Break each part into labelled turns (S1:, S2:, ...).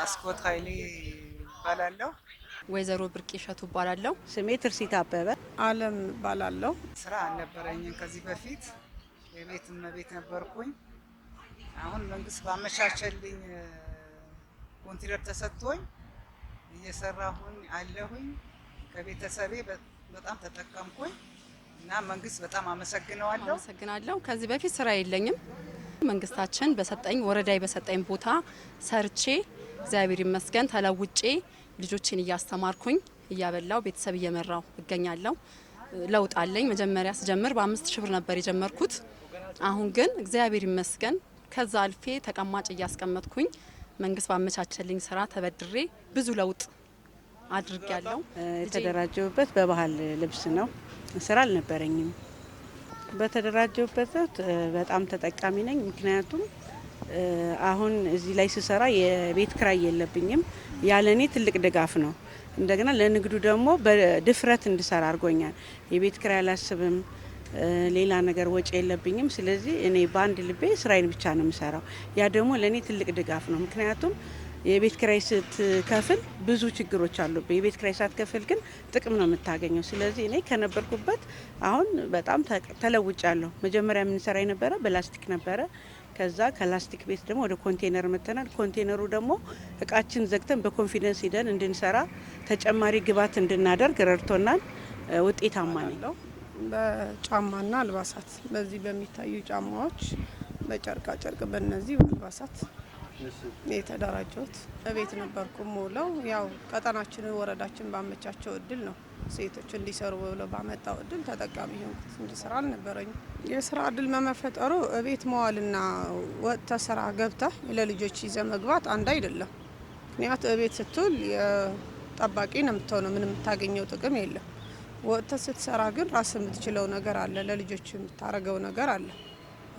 S1: አስኮት ኃይሌ እባላለሁ።
S2: ወይዘሮ ብርቅ እሸቱ እባላለሁ።
S3: ስሜ ትርሲት አበበ
S4: አለም እባላለሁ።
S1: ስራ አልነበረኝም ከዚህ በፊት የቤት እመቤት ነበርኩኝ። አሁን መንግስት ባመቻቸልኝ ኮንትራት ተሰጥቶኝ እየሰራሁኝ አለሁኝ። ከቤተሰቤ በጣም ተጠቀምኩኝ እና መንግስት በጣም አመሰግናለሁ።
S2: ከዚህ በፊት ስራ የለኝም። መንግስታችን በሰጠኝ ወረዳይ በሰጠኝ ቦታ ሰርቼ እግዚአብሔር ይመስገን ተለውጬ ልጆችን እያስተማርኩኝ እያበላው ቤተሰብ እየመራው እገኛለሁ። ለውጥ አለኝ። መጀመሪያ ስጀምር በ5000 ብር ነበር የጀመርኩት። አሁን ግን እግዚአብሔር ይመስገን ከዛ አልፌ ተቀማጭ እያስቀመጥኩኝ መንግስት ባመቻቸልኝ ስራ ተበድሬ ብዙ ለውጥ አድርጌያለሁ።
S3: የተደራጀሁበት በባህል ልብስ ነው። ስራ አልነበረኝም። በተደራጀሁበት በጣም ተጠቃሚ ነኝ። ምክንያቱም አሁን እዚህ ላይ ስሰራ የቤት ክራይ የለብኝም። ያለኔ ትልቅ ድጋፍ ነው። እንደገና ለንግዱ ደግሞ በድፍረት እንድሰራ አድርጎኛል። የቤት ክራይ አላስብም፣ ሌላ ነገር ወጪ የለብኝም። ስለዚህ እኔ በአንድ ልቤ ስራዬን ብቻ ነው የምሰራው። ያ ደግሞ ለኔ ትልቅ ድጋፍ ነው። ምክንያቱም የቤት ክራይ ስትከፍል ብዙ ችግሮች አሉበት። የቤት ክራይ ሳትከፍል ግን ጥቅም ነው የምታገኘው። ስለዚህ እኔ ከነበርኩበት አሁን በጣም ተለውጫለሁ። መጀመሪያ የምንሰራ የነበረ በላስቲክ ነበረ። ከዛ ከላስቲክ ቤት ደግሞ ወደ ኮንቴነር መተናል። ኮንቴነሩ ደግሞ እቃችን ዘግተን በኮንፊደንስ ሂደን እንድንሰራ ተጨማሪ ግብዓት እንድናደርግ ረድቶናል። ውጤታማ ነው።
S4: በጫማና አልባሳት በዚህ በሚታዩ ጫማዎች፣ በጨርቃ ጨርቅ፣ በእነዚህ አልባሳት የተደራጀሁት እቤት ነበርኩ ሞላው። ያው ቀጠናችንን ወረዳችን ባመቻቸው እድል ነው ሴቶች እንዲሰሩ ብለው ባመጣው እድል ተጠቃሚ ሆንኩት እንጂ ስራ አልነበረኝም። የስራ እድል መፈጠሩ እቤት መዋልና ወጥተ ስራ ገብተህ ለልጆች ይዘህ መግባት አንድ አይደለም። ምክንያቱ እቤት ስትውል ጠባቂ ነው የምትሆነው፣ ምንም የምታገኘው ጥቅም የለም። ወጥተ ስትሰራ ግን ራስ የምትችለው ነገር አለ፣ ለልጆች የምታረገው ነገር አለ።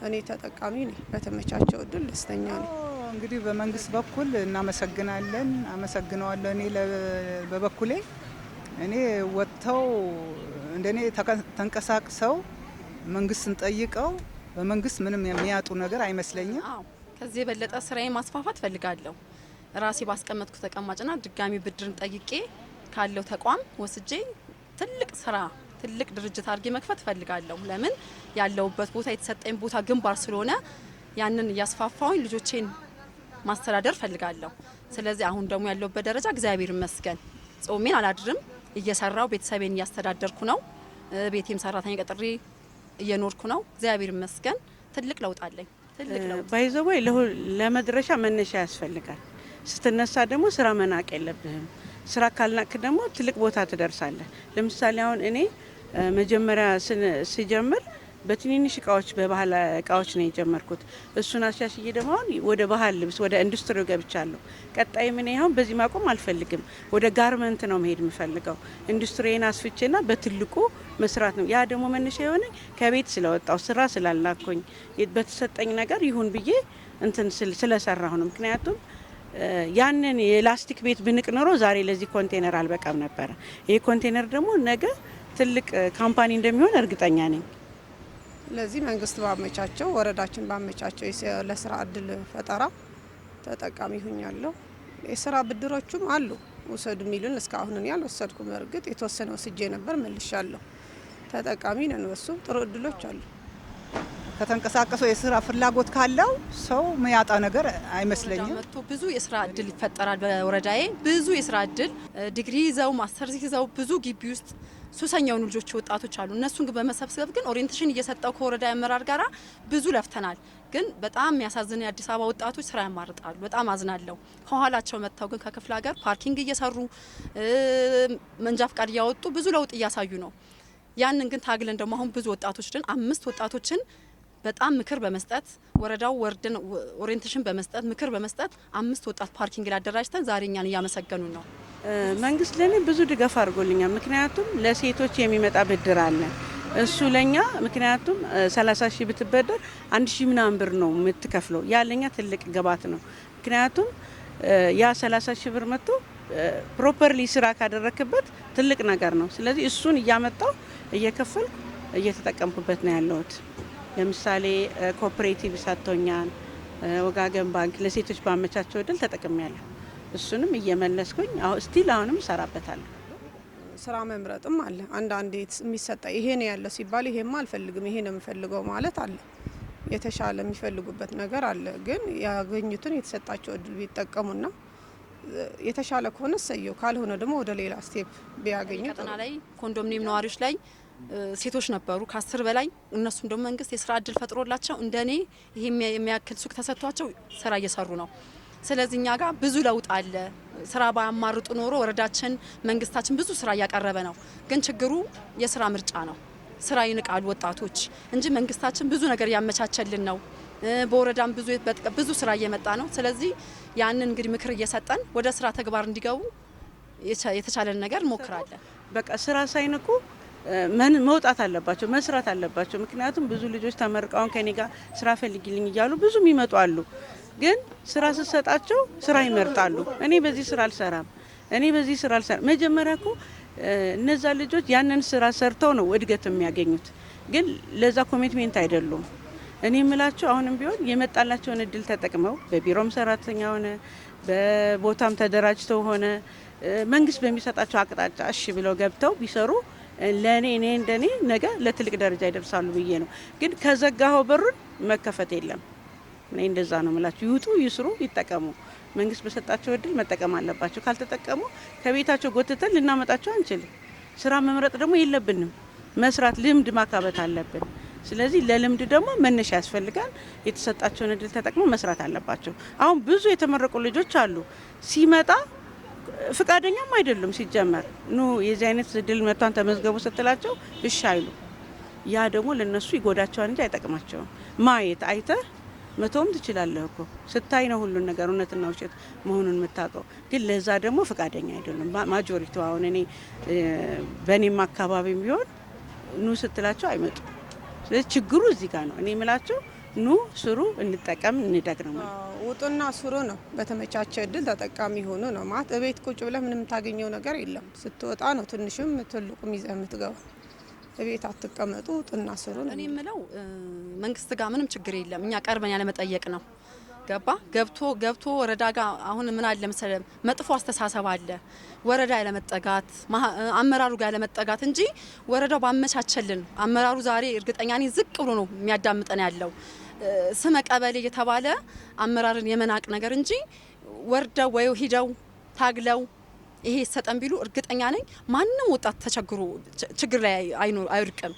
S4: እኔ ተጠቃሚ ነኝ። በተመቻቸው እድል ደስተኛ ነኝ።
S1: እንግዲህ በመንግስት በኩል እናመሰግናለን፣ አመሰግነዋለሁ። እኔ በበኩሌ እኔ ወጥተው እንደኔ ተንቀሳቅሰው መንግስትን ጠይቀው በመንግስት ምንም የሚያጡ ነገር አይመስለኝም።
S2: ከዚህ የበለጠ ስራዬን ማስፋፋት ፈልጋለሁ። ራሴ ባስቀመጥኩ ተቀማጭና ድጋሚ ብድርን ጠይቄ ካለው ተቋም ወስጄ ትልቅ ስራ ትልቅ ድርጅት አድርጌ መክፈት ፈልጋለሁ። ለምን ያለውበት ቦታ የተሰጠኝ ቦታ ግንባር ስለሆነ ያንን እያስፋፋውኝ ልጆቼን ማስተዳደር ፈልጋለሁ። ስለዚህ አሁን ደግሞ ያለውበት ደረጃ እግዚአብሔር ይመስገን ጾሜን አላድርም፣ እየሰራው ቤተሰቤን እያስተዳደርኩ ነው። ቤቴም ሰራተኛ ቀጥሬ እየኖርኩ ነው። እግዚአብሔር ይመስገን ትልቅ ለውጥ አለኝ። ትልቅ ለውጥ
S3: ባይዘወይ ለመድረሻ መነሻ ያስፈልጋል። ስትነሳ ደግሞ ስራ መናቅ የለብህም። ስራ ካልናቅ ደግሞ ትልቅ ቦታ ትደርሳለህ። ለምሳሌ አሁን እኔ መጀመሪያ ስጀምር በትንንሽ እቃዎች በባህል እቃዎች ነው የጀመርኩት። እሱን አሻሽዬ ደግሞ አሁን ወደ ባህል ልብስ ወደ ኢንዱስትሪው ገብቻለሁ። ቀጣይ ምን ይሁን በዚህ ማቆም አልፈልግም። ወደ ጋርመንት ነው መሄድ የምፈልገው። ኢንዱስትሪን አስፍቼና በትልቁ መስራት ነው። ያ ደግሞ መነሻ የሆነ ከቤት ስለወጣው ስራ ስላላኩኝ በተሰጠኝ ነገር ይሁን ብዬ እንትን ስለሰራሁ ነው። ምክንያቱም ያንን የላስቲክ ቤት ብንቅ ኖሮ ዛሬ ለዚህ ኮንቴነር አልበቃም ነበረ። ይሄ ኮንቴነር ደግሞ ነገ ትልቅ ካምፓኒ እንደሚሆን እርግጠኛ ነኝ።
S4: ለዚህ መንግስት ባመቻቸው ወረዳችን ባመቻቸው ለስራ እድል ፈጠራ ተጠቃሚ ሆኛለሁ። የስራ ብድሮቹም አሉ ውሰዱ የሚሉን እስካሁን እኔ አልወሰድኩም። እርግጥ የተወሰነ ወስጄ ነበር መልሻለሁ። ተጠቃሚ ነን። በሱ ጥሩ እድሎች አሉ።
S1: ከተንቀሳቀሰው የስራ ፍላጎት ካለው ሰው የሚያጣ ነገር አይመስለኝም።
S2: መጥቶ ብዙ የስራ እድል ይፈጠራል። በወረዳዬ ብዙ የስራ እድል ዲግሪ ይዘው ማስተርስ ይዘው ብዙ ግቢ ውስጥ ሱሰኛውን ልጆች ወጣቶች አሉ። እነሱን ግን በመሰብሰብ ግን ኦሪየንቴሽን እየሰጠው ከወረዳ አመራር ጋራ ብዙ ለፍተናል። ግን በጣም የሚያሳዝን የአዲስ አበባ ወጣቶች ስራ ያማርጣሉ። በጣም አዝናለሁ። ከኋላቸው መጥተው ግን ከክፍለ ሀገር ፓርኪንግ እየሰሩ መንጃ ፍቃድ እያወጡ ብዙ ለውጥ እያሳዩ ነው። ያንን ግን ታግለን ደግሞ አሁን ብዙ ወጣቶችን 5 ወጣቶችን በጣም ምክር በመስጠት ወረዳው ወርደን ኦሪየንቴሽን በመስጠት ምክር በመስጠት 5 ወጣት ፓርኪንግ ላይ አደራጅተን ዛሬ እኛን እያመሰገኑ ነው።
S3: መንግስት ለኔ ብዙ ድጋፍ አድርጎልኛል። ምክንያቱም ለሴቶች የሚመጣ ብድር አለ እሱ ለኛ ምክንያቱም 30 ሺህ ብትበደር 1 ሺህ ምናምን ብር ነው የምትከፍለው። ያለኛ ትልቅ ግባት ነው። ምክንያቱም ያ 30 ሺህ ብር መጥቶ ፕሮፐርሊ ስራ ካደረክበት ትልቅ ነገር ነው። ስለዚህ እሱን እያመጣው እየከፈልኩ እየተጠቀምኩበት ነው ያለሁት። ለምሳሌ ኮኦፐሬቲቭ ሰጥቶኛል። ወጋገን ባንክ ለሴቶች ባመቻቸው እድል ተጠቅሜያለሁ። እሱንም እየመለስኩኝ ስቲል አሁንም እሰራበታለሁ።
S4: ስራ መምረጥም አለ። አንዳንዴ የሚሰጣ ይሄ ነው ያለ ሲባል ይሄማ አልፈልግም ይሄ ነው የምፈልገው ማለት አለ። የተሻለ የሚፈልጉበት ነገር አለ። ግን ያገኙትን የተሰጣቸው እድል ቢጠቀሙና የተሻለ ከሆነ ሰየው፣ ካልሆነ ደግሞ ወደ ሌላ ስቴፕ ቢያገኙ።
S2: ቀጠና ላይ ኮንዶሚኒየም ነዋሪዎች ላይ ሴቶች ነበሩ ከ10 በላይ። እነሱም ደግሞ መንግስት የስራ እድል ፈጥሮላቸው እንደኔ ይሄ የሚያክል ሱቅ ተሰጥቷቸው ስራ እየሰሩ ነው። ስለዚህ እኛ ጋር ብዙ ለውጥ አለ። ስራ ባያማርጡ ኖሮ ወረዳችን መንግስታችን ብዙ ስራ እያቀረበ ነው። ግን ችግሩ የስራ ምርጫ ነው። ስራ ይንቃሉ ወጣቶች እንጂ መንግስታችን ብዙ ነገር ያመቻቸልን ነው። በወረዳም ብዙ ስራ እየመጣ ነው። ስለዚህ ያንን እንግዲህ ምክር እየሰጠን ወደ ስራ ተግባር እንዲገቡ የተቻለን ነገር እንሞክራለን።
S3: በቃ ስራ ሳይንቁ መውጣት አለባቸው፣ መስራት አለባቸው። ምክንያቱም ብዙ ልጆች ተመርቀውን ከኔ ጋር ስራ ፈልጊልኝ እያሉ ብዙ ይመጡ አሉ። ግን ስራ ስሰጣቸው ስራ ይመርጣሉ። እኔ በዚህ ስራ አልሰራም፣ እኔ በዚህ ስራ አልሰራም። መጀመሪያ እኮ እነዛ ልጆች ያንን ስራ ሰርተው ነው እድገት የሚያገኙት። ግን ለዛ ኮሚትሜንት አይደሉም። እኔ የምላቸው አሁንም ቢሆን የመጣላቸውን እድል ተጠቅመው በቢሮም ሰራተኛ ሆነ በቦታም ተደራጅተው ሆነ መንግስት በሚሰጣቸው አቅጣጫ እሺ ብለው ገብተው ቢሰሩ ለኔ እንደኔ ነገ ለትልቅ ደረጃ ይደርሳሉ ብዬ ነው። ግን ከዘጋኸው በሩን መከፈት የለም። እኔ እንደዛ ነው የምላቸው። ይውጡ፣ ይስሩ፣ ይጠቀሙ። መንግስት በሰጣቸው እድል መጠቀም አለባቸው። ካልተጠቀሙ ከቤታቸው ጎትተን ልናመጣቸው አንችልም። ስራ መምረጥ ደግሞ የለብንም። መስራት፣ ልምድ ማካበት አለብን። ስለዚህ ለልምድ ደግሞ መነሻ ያስፈልጋል። የተሰጣቸውን እድል ተጠቅመው መስራት አለባቸው። አሁን ብዙ የተመረቁ ልጆች አሉ፣ ሲመጣ ፍቃደኛም አይደሉም። ሲጀመር ኑ የዚህ አይነት እድል መጥቷን ተመዝገቡ ስትላቸው እሺ አይሉ። ያ ደግሞ ለነሱ ይጎዳቸዋል እንጂ አይጠቅማቸውም። ማየት አይተህ መቶም ትችላለህ እኮ ስታይ ነው ሁሉን ነገር እውነትና ውሸት መሆኑን የምታውቀው። ግን ለዛ ደግሞ ፍቃደኛ አይደሉም ማጆሪቲው። አሁን እኔ በእኔም አካባቢም ቢሆን ኑ ስትላቸው አይመጡም። ስለዚህ ችግሩ እዚህ ጋር ነው። እኔ የምላቸው ኑ ስሩ፣ እንጠቀም፣ እንደግ ነው።
S4: ውጡና ስሩ ነው። በተመቻቸ እድል ተጠቃሚ ሆኑ ነው ማለት። እቤት ቁጭ ብለህ ምንም የምታገኘው ነገር የለም። ስትወጣ ነው ትንሽም ትልቁም ይዘህ የምትገባ። እቤት አትቀመጡ፣ ውጡና ስሩ ነው።
S2: እኔ የምለው መንግስት ጋር ምንም ችግር የለም። እኛ ቀርበን ያለ መጠየቅ ነው። ገብቶ ወረዳ ጋር አሁን ምን አለ መሰለህ መጥፎ አስተሳሰብ አለ። ወረዳ ያለመጠጋት አመራሩ ጋር ያለመጠጋት እንጂ ወረዳው ባመቻቸልን አመራሩ ዛሬ እርግጠኛ ነኝ ዝቅ ብሎ ነው የሚያዳምጠን ያለው። ስመ ቀበሌ የተባለ አመራርን የመናቅ ነገር እንጂ ወርደው ወይ ሂደው ታግለው ይሄ ሰጠን ቢሉ እርግጠኛ ነኝ ማንም ወጣት ተቸግሮ ችግር ላይ አይወድቅም።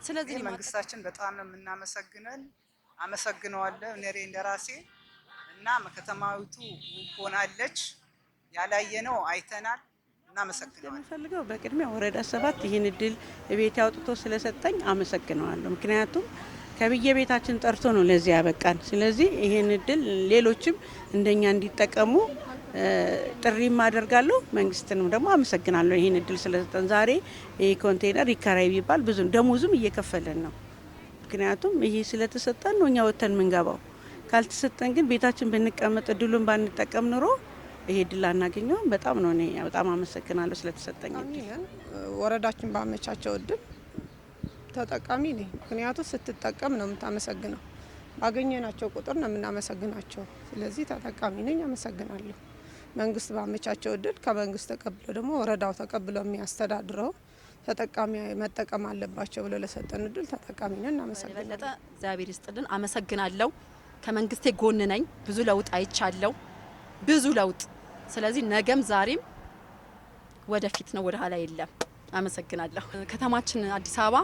S2: ስለዚህ
S1: መንግስታችን በጣም ነው የምናመሰግነን። አመሰግነዋለሁ እኔ እንደራሴ እና ከተማዊቱ ሆናለች። ያላየነው አይተናል። እናመሰግነዋለን።
S3: የምፈልገው በቅድሚያ ወረዳ 7 ይህን እድል ቤት ያውጥቶ ስለሰጠኝ አመሰግነዋለሁ። ምክንያቱም ከብየቤታችን ጠርቶ ነው ለዚህ ያበቃን። ስለዚህ ይህን እድል ሌሎችም እንደኛ እንዲጠቀሙ ጥሪም አደርጋለሁ። መንግስትንም ደግሞ አመሰግናለሁ ይህን እድል ስለሰጠን። ዛሬ ይሄ ኮንቴነር ይከራይ ቢባል ብዙ ደሞዝም እየከፈለን ነው። ምክንያቱም ይሄ ስለተሰጠን ነው እኛ ወተን የምንገባው። ካልተሰጠን ግን ቤታችን ብንቀመጥ እድሉን ባንጠቀም ኑሮ ይሄ እድል አናገኘውም። በጣም ነው እኔ በጣም አመሰግናለሁ ስለተሰጠኝ እድል።
S4: ወረዳችን ባመቻቸው እድል ተጠቃሚ ነኝ። ምክንያቱም ስትጠቀም ነው የምታመሰግነው። ባገኘናቸው ቁጥር ነው የምናመሰግናቸው። ስለዚህ ተጠቃሚ ነኝ፣ አመሰግናለሁ። መንግስት ባመቻቸው እድል ከመንግስት ተቀብሎ ደግሞ ወረዳው ተቀብሎ የሚያስተዳድረው ተጠቃሚ መጠቀም አለባቸው ብሎ ለሰጠን እድል ተጠቃሚ ነን። እናመሰግናለን።
S2: የበለጠ እግዚአብሔር ይስጥልን። አመሰግናለሁ። ከመንግስቴ ጎን ነኝ። ብዙ ለውጥ አይቻለሁ፣ ብዙ ለውጥ። ስለዚህ ነገም ዛሬም ወደፊት ነው፣ ወደ ኋላ የለም። አመሰግናለሁ። ከተማችን አዲስ አበባ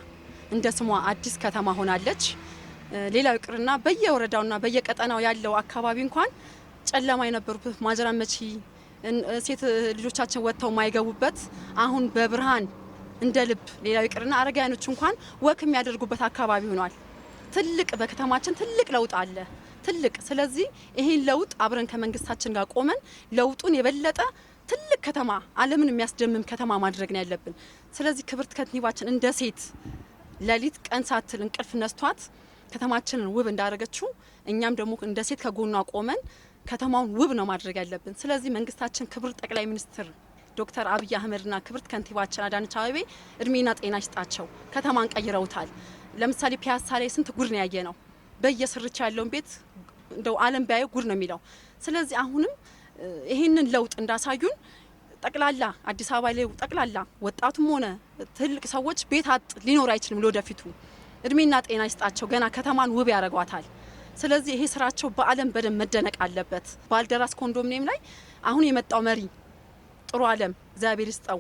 S2: እንደ ስሟ አዲስ ከተማ ሆናለች። ሌላው ይቅርና በየወረዳውና በየቀጠናው ያለው አካባቢ እንኳን ጨለማ የነበሩበት ማጀራ መቺ ሴት ልጆቻችን ወጥተው ማይገቡበት አሁን በብርሃን እንደ ልብ ሌላው ይቅርና አረጋውያኖች እንኳን ወክ የሚያደርጉበት አካባቢ ሆኗል። ትልቅ በከተማችን ትልቅ ለውጥ አለ፣ ትልቅ። ስለዚህ ይሄን ለውጥ አብረን ከመንግስታችን ጋር ቆመን ለውጡን የበለጠ ትልቅ ከተማ ዓለምን የሚያስደምም ከተማ ማድረግ ነው ያለብን። ስለዚህ ክብርት ከንቲባችን እንደ ሴት ሌሊት ቀን ሳትል እንቅልፍ ነስቷት ከተማችንን ውብ እንዳደረገችው እኛም ደግሞ እንደ ሴት ከጎኗ ቆመን ከተማውን ውብ ነው ማድረግ ያለብን። ስለዚህ መንግስታችን ክብር ጠቅላይ ሚኒስትር ዶክተር አብይ አህመድና ክብርት ከንቲባችን አዳነች አቤቤ እድሜና ጤና ይስጣቸው ከተማን ቀይረውታል። ለምሳሌ ፒያሳ ላይ ስንት ጉድ ነው ያየ ነው። በየስርቻ ያለውን ቤት እንደው ዓለም ቢያየው ጉድ ነው የሚለው። ስለዚህ አሁንም ይሄንን ለውጥ እንዳሳዩን ጠቅላላ አዲስ አበባ ላይ ጠቅላላ ወጣቱም ሆነ ትልቅ ሰዎች ቤት አጥ ሊኖር አይችልም። ለወደፊቱ እድሜና ጤና ይስጣቸው፣ ገና ከተማን ውብ ያደርጓታል። ስለዚህ ይሄ ስራቸው በዓለም በደንብ መደነቅ አለበት። ባልደራስ ኮንዶሚኒየም ላይ አሁን የመጣው መሪ ጥሩ ዓለም እግዚአብሔር ይስጠው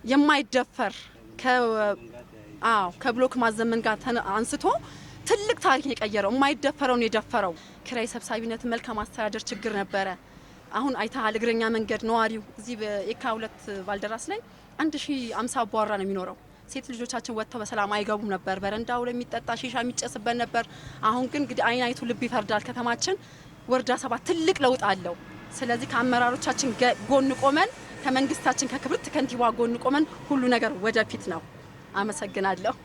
S2: የማይደፈር ከብሎክ ማዘመን ጋር አንስቶ ትልቅ ታሪክ የቀየረው የማይደፈረውን የደፈረው ኪራይ ሰብሳቢነት፣ መልካም አስተዳደር ችግር ነበረ። አሁን አይተሃል። እግረኛ መንገድ ነዋሪው እዚህ በኤካ 2 ባልደራስ ላይ 1050 አባወራ ነው የሚኖረው። ሴት ልጆቻችን ወጥተው በሰላም አይገቡም ነበር። በረንዳው ላይ የሚጠጣ ሺሻ የሚጨስበት ነበር። አሁን ግን እንግዲህ አይን አይቱ ልብ ይፈርዳል። ከተማችን ወረዳ 7 ትልቅ ለውጥ አለው። ስለዚህ ከአመራሮቻችን ጎን ቆመን ከመንግስታችን ከክብርት ከንቲባ ጎን ቆመን ሁሉ ነገር ወደፊት ነው። አመሰግናለሁ።